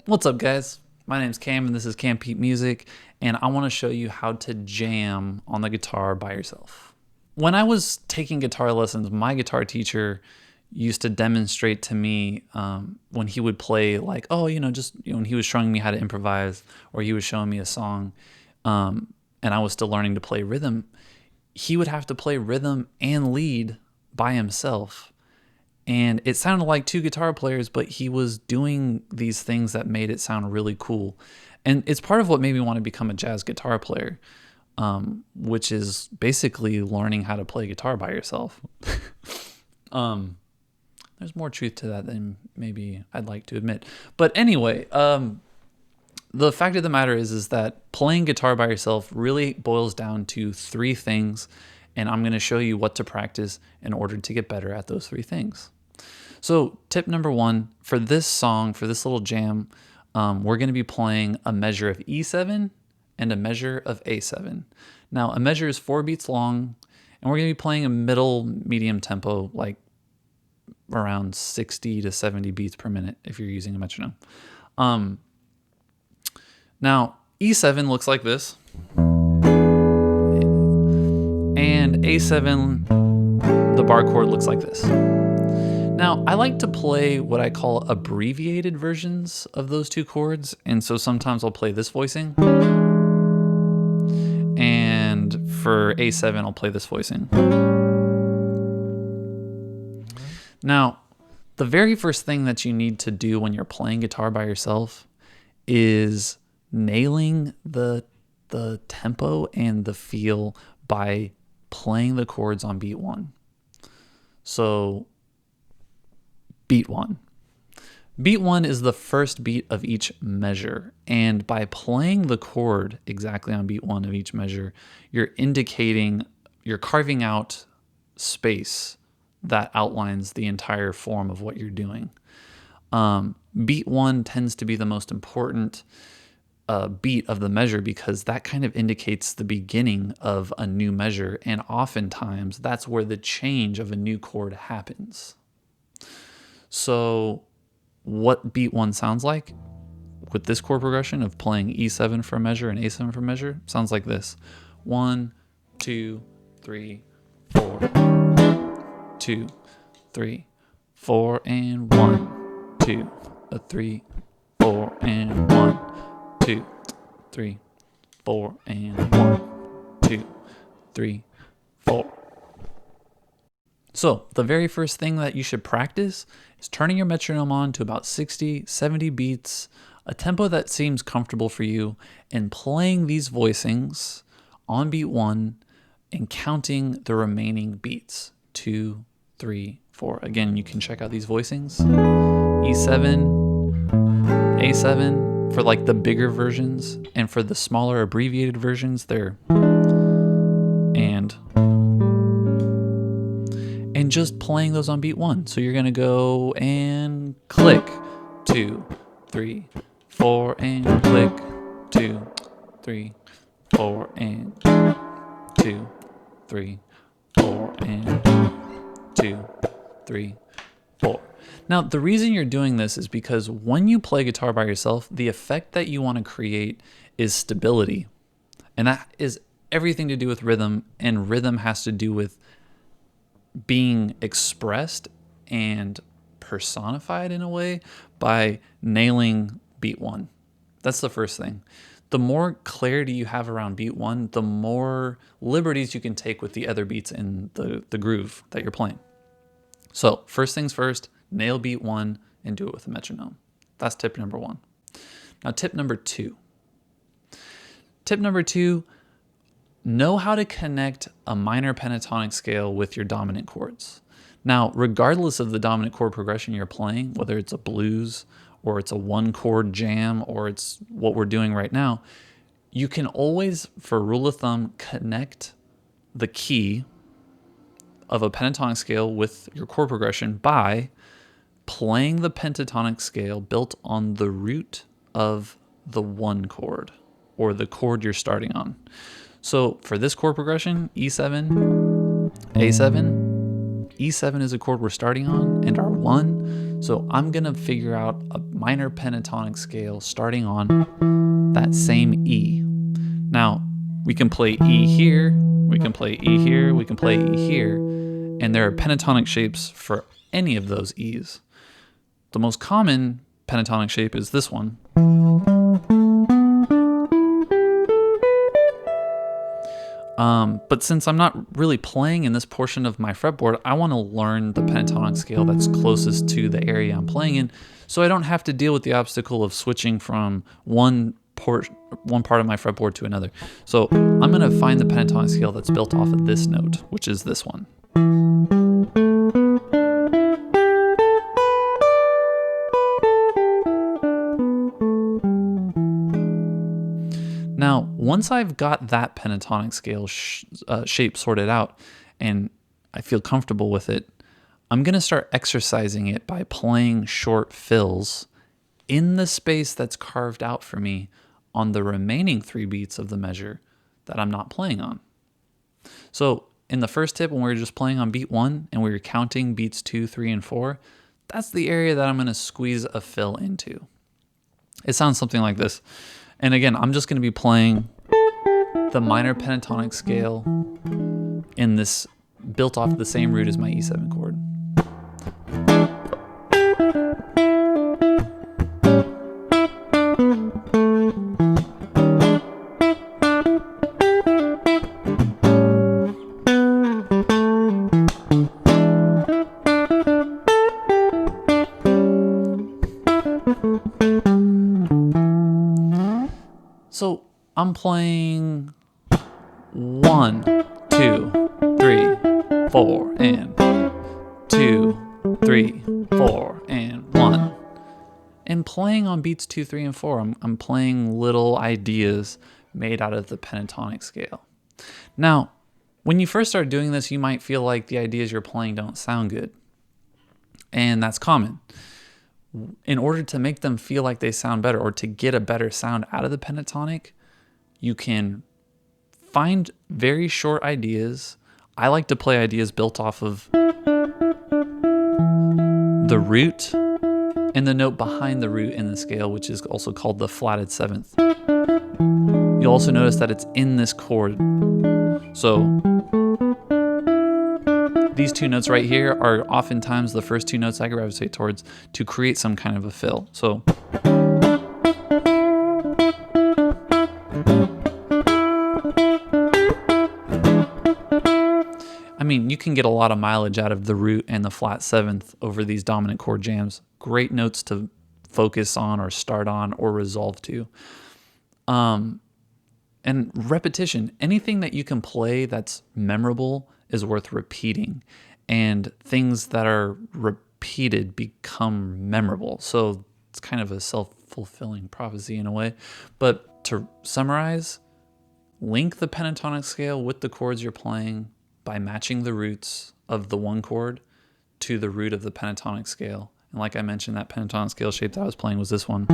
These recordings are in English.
What's up, guys? My name's Cam and this is Cam Pete Music, and I want to show you how to jam on the guitar by yourself. When I was taking guitar lessons, my guitar teacher used to demonstrate to me when he would play, like, when he was showing me how to improvise, or he was showing me a song, and I was still learning to play rhythm. He would have to play rhythm and lead by himself. And it sounded like two guitar players, but he was doing these things that made it sound really cool. And it's part of what made me want to become a jazz guitar player, which is basically learning how to play guitar by yourself. There's more truth to that than maybe I'd like to admit. But anyway, the fact of the matter is that playing guitar by yourself really boils down to three things, and I'm going to show you what to practice in order to get better at those three things. So tip number one, for this song, for this little jam, we're going to be playing a measure of E7 and a measure of A7. Now, a measure is 4 beats long, and we're going to be playing a middle medium tempo, like around 60 to 70 beats per minute if you're using a metronome. Now, E7 looks like this, and A7, the bar chord, looks like this. Now, I like to play what I call abbreviated versions of those two chords, and so sometimes I'll play this voicing, and for A7, I'll play this voicing. Now, the very first thing that you need to do when you're playing guitar by yourself is nailing the tempo and the feel by playing the chords on beat one. So, beat one. Beat one is the first beat of each measure, and by playing the chord exactly on beat one of each measure, you're carving out space that outlines the entire form of what you're doing. Beat one tends to be the most important beat of the measure because that kind of indicates the beginning of a new measure, and oftentimes that's where the change of a new chord happens. So what beat one sounds like with this chord progression of playing E7 for a measure and A7 for a measure sounds like this. 1, 2, 3, 4. 2, 3, 4, and 1, 2, 3, 4, and 1, 2, 3, 4, and 1, 2, 3, 4. So the very first thing that you should practice is turning your metronome on to about 60, 70 beats, a tempo that seems comfortable for you, and playing these voicings on beat one and counting the remaining beats. 2, 3, 4. Again, you can check out these voicings. E7, A7 for like the bigger versions, and for the smaller abbreviated versions, they're and just playing those on beat one. So you're going to go and click 2, 3, 4, and click 2, 3, 4, and 2, 3, 4, and 2, 3, 4. Now, the reason you're doing this is because when you play guitar by yourself, the effect that you want to create is stability. And that is everything to do with rhythm, and rhythm has to do with being expressed and personified in a way by nailing beat one. That's the first thing. The more clarity you have around beat one, the more liberties you can take with the other beats in the groove that you're playing. So first things first, nail beat one and do it with a metronome. That's tip number one. Now tip number two. Tip number two, know how to connect a minor pentatonic scale with your dominant chords. Now, regardless of the dominant chord progression you're playing, whether it's a blues or it's a one chord jam or it's what we're doing right now, you can always, for rule of thumb, connect the key of a pentatonic scale with your chord progression by playing the pentatonic scale built on the root of the one chord or the chord you're starting on. So for this chord progression, E7, A7, E7 is a chord we're starting on, and our 1 So I'm going to figure out a minor pentatonic scale starting on that same E. Now, we can play E here, we can play E here, we can play E here, and there are pentatonic shapes for any of those E's. The most common pentatonic shape is this one. But since I'm not really playing in this portion of my fretboard, I want to learn the pentatonic scale that's closest to the area I'm playing in, so I don't have to deal with the obstacle of switching from one part of my fretboard to another. So I'm going to find the pentatonic scale that's built off of this note, which is this one. Now, once I've got that pentatonic scale shape sorted out and I feel comfortable with it, I'm going to start exercising it by playing short fills in the space that's carved out for me on the remaining 3 beats of the measure that I'm not playing on. So in the first tip, when we were just playing on beat 1 and we were counting beats 2, 3, and 4, that's the area that I'm going to squeeze a fill into. It sounds something like this. And again, I'm just going to be playing the minor pentatonic scale in this, built off the same root as my E7 chord. So I'm playing 1, 2, 3, 4, and 2, 3, 4, and 1. And playing on beats 2, 3, and 4, I'm playing little ideas made out of the pentatonic scale. Now, when you first start doing this, you might feel like the ideas you're playing don't sound good. And that's common. In order to make them feel like they sound better, or to get a better sound out of the pentatonic, you can find very short ideas. I like to play ideas built off of the root and the note behind the root in the scale, which is also called the flatted 7th. You'll also notice that it's in this chord. So these 2 notes right here are oftentimes the first 2 notes I gravitate towards to create some kind of a fill. So I mean, you can get a lot of mileage out of the root and the flat 7th over these dominant chord jams. Great notes to focus on or start on or resolve to. And repetition, anything that you can play that's memorable is worth repeating, and things that are repeated become memorable. So it's kind of a self-fulfilling prophecy in a way. But to summarize, link the pentatonic scale with the chords you're playing by matching the roots of the one chord to the root of the pentatonic scale. And like I mentioned, that pentatonic scale shape that I was playing was this one.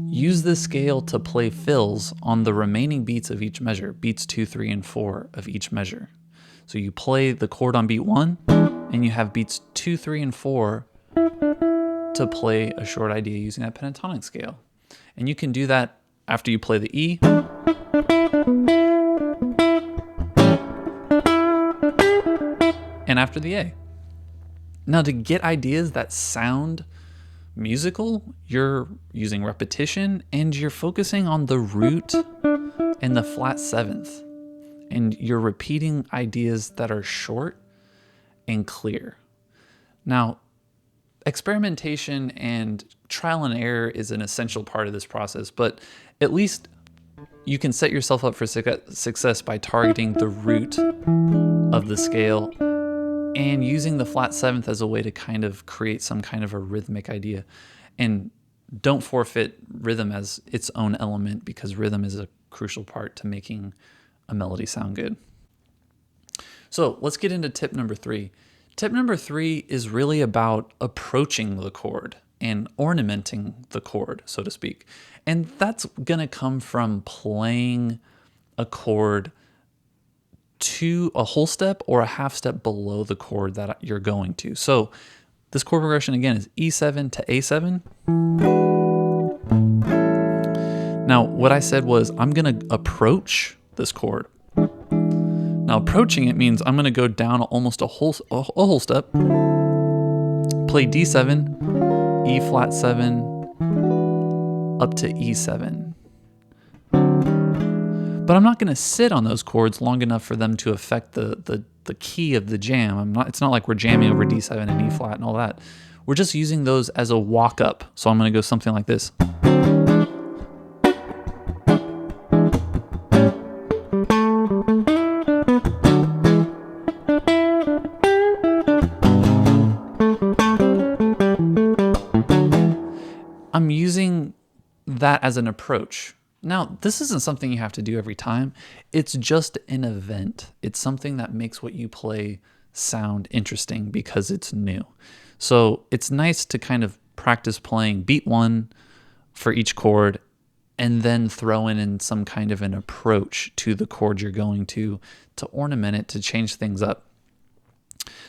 Use this scale to play fills on the remaining beats of each measure, beats 2, 3, and 4 of each measure. So you play the chord on beat 1, and you have beats 2, 3, and 4 to play a short idea using that pentatonic scale. And you can do that after you play the E, and after the A. Now, to get ideas that sound musical, you're using repetition and you're focusing on the root and the flat 7th. And you're repeating ideas that are short and clear. Now, experimentation and trial and error is an essential part of this process, but at least you can set yourself up for success by targeting the root of the scale and using the flat 7th as a way to kind of create some kind of a rhythmic idea. And don't forfeit rhythm as its own element, because rhythm is a crucial part to making a melody sound good. So let's get into tip number 3. Tip number 3 is really about approaching the chord and ornamenting the chord, so to speak. And that's going to come from playing a chord a whole step or a half step below the chord that you're going to. So this chord progression again is E7 to A7. Now, what I said was I'm going to approach this chord. Now, approaching it means I'm going to go down almost a whole step, play D7, E flat 7, up to E7. But I'm not going to sit on those chords long enough for them to affect the key of the jam. It's not like we're jamming over D7 and E flat and all that. We're just using those as a walk up. So I'm going to go something like this. I'm using that as an approach. Now, this isn't something you have to do every time. It's just an event. It's something that makes what you play sound interesting because it's new. So it's nice to kind of practice playing beat 1 for each chord and then throw in some kind of an approach to the chord you're going to ornament it, to change things up.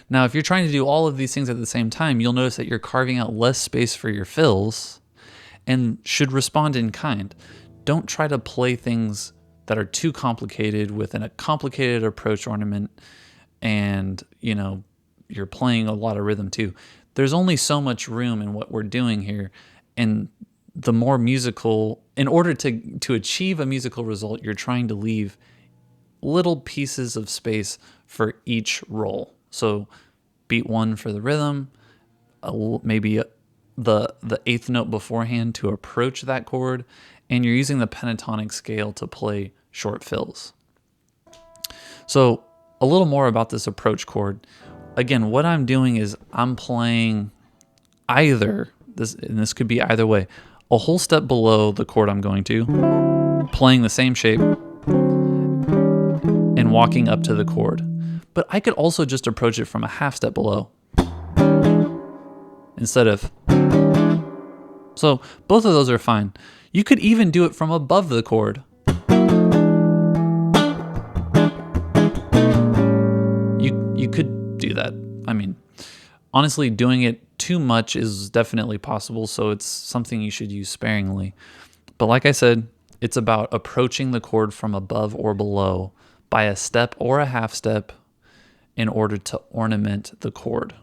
Now, if you're trying to do all of these things at the same time, you'll notice that you're carving out less space for your fills and should respond in kind. Don't try to play things that are too complicated within a complicated approach ornament and, you're playing a lot of rhythm too. There's only so much room in what we're doing here, and the more musical, in order to achieve a musical result, you're trying to leave little pieces of space for each roll. So beat 1 for the rhythm, maybe the eighth note beforehand to approach that chord, and you're using the pentatonic scale to play short fills. So a little more about this approach chord. Again, what I'm doing is I'm playing either, and this could be either way, a whole step below the chord I'm going to, playing the same shape, and walking up to the chord. But I could also just approach it from a half step below instead of. So both of those are fine. You could even do it from above the chord. You could do that. I mean, honestly, doing it too much is definitely possible, so it's something you should use sparingly. But like I said, it's about approaching the chord from above or below by a step or a half step in order to ornament the chord.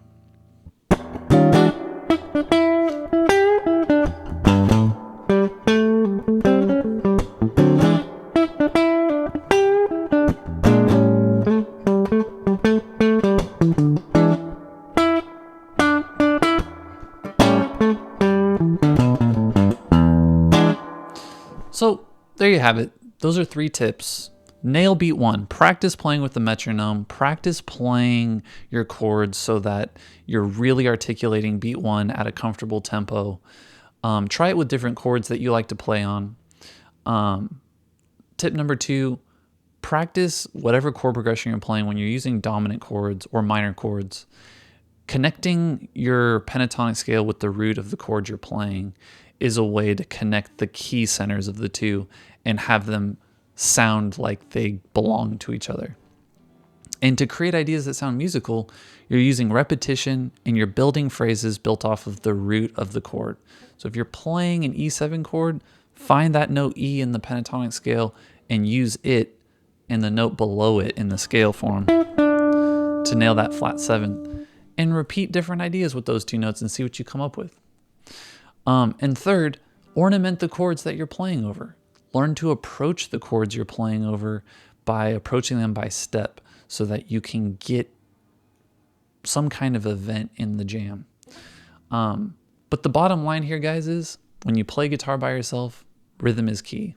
So there you have it. Those are 3 tips. Nail beat 1. Practice playing with the metronome. Practice playing your chords so that you're really articulating beat 1 at a comfortable tempo. Try it with different chords that you like to play on. Tip number 2, practice whatever chord progression you're playing when you're using dominant chords or minor chords. Connecting your pentatonic scale with the root of the chord you're playing is a way to connect the key centers of the two and have them sound like they belong to each other. And to create ideas that sound musical, you're using repetition and you're building phrases built off of the root of the chord. So if you're playing an E7 chord, find that note E in the pentatonic scale and use it and the note below it in the scale form to nail that flat 7. And repeat different ideas with those 2 notes and see what you come up with. And third, ornament the chords that you're playing over. Learn to approach the chords you're playing over by approaching them by step so that you can get some kind of event in the jam. But the bottom line here, guys, is when you play guitar by yourself, rhythm is key.